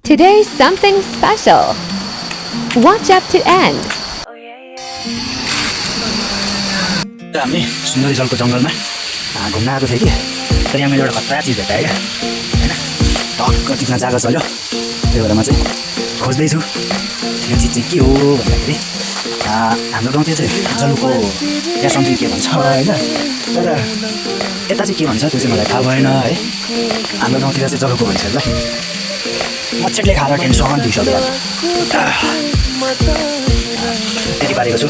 Today's something special. Watch up to end. हामी सुन्दरी जलको जङ्गलमा घुम्न आएको थिएँ कि तर यहाँ मैले एउटा खतरा चिज भेटाएँ क्या होइन टक्क टिप्न जाँदा चल्यो त्यही भएर म चाहिँ खोज्दैछु यो चिज चाहिँ के हो भन्दाखेरि हाम्रो गाउँतिर चाहिँ जलको या समथिङ के भन्छ होइन तर यता चाहिँ के भन्छ त्यो चाहिँ मलाई थाहा भएन है हाम्रो गाउँतिर चाहिँ जलको भन्छ ल मच्छरले खाएर टेन्सन दिइसक्यो त्यति पारेको छु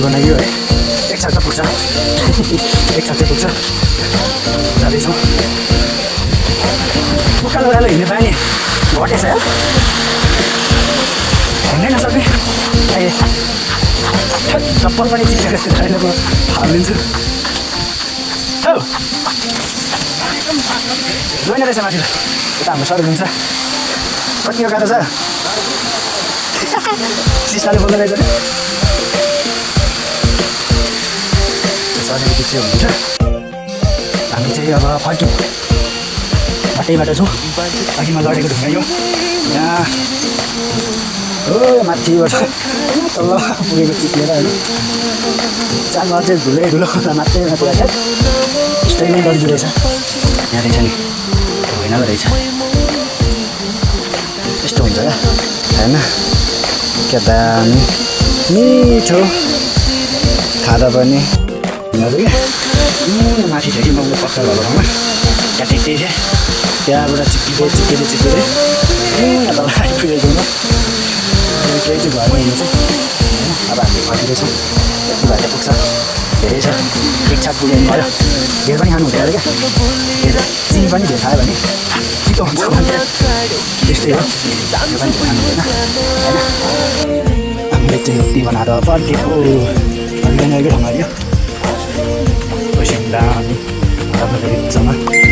बनाइयो है एक छाक पुग्छ एक छाक पुग्छ जाँदैछौँ उकालो उकालो हिँड्ने बानी घटेछ है हिँड्नै नसक्ने चप्पल पनि चिनेर अहिले म हालिदिन्छु हौ जोइन रहेछ माथि यता हाम्रो सर हुन्छ कतिको गाह्रो छ सिस्टाले बोल्दो रहेछ सरले के हुन्छ हामी चाहिँ अब फर्क्यौँ बाटै बाटो छौँ अघिमा लडेको ढुङ्गा यो यहाँ हो माथिबाट तल पुगेको चिप्लेर होइन चालमा चाहिँ धुलै धुलो मात्रै पुरा छ यस्तै नै गरिदिँदो रहेछ यहाँ रहेछ नि होइन रहेछ यस्तो हुन्छ क्या होइन क्या दामी मिठो खाँदा पनि क्या माथि थियो कि मैले पत्थर भएको ठाउँमा त्यहाँ टेक्दै थिएँ त्यहाँबाट चिप्पिँदै तल आइपुगेको म केही चाहिँ घरमा हिँड्नु चाहिँ होइन अब हामी फर्किँदैछौँ यति भएर पुग्छ धेरै छ एक छाक पुग्यो भयो धेर पनि खानु हुँदैन क्या चिनी पनि धेर खायो भने चितो हुन्छ भने त्यस्तै हो त्यो पनि धेर खानु हुँदैन होइन हामीले चाहिँ यति बनाएर फर्केको फर्किँदैन ठाउँमा थियो बिचमा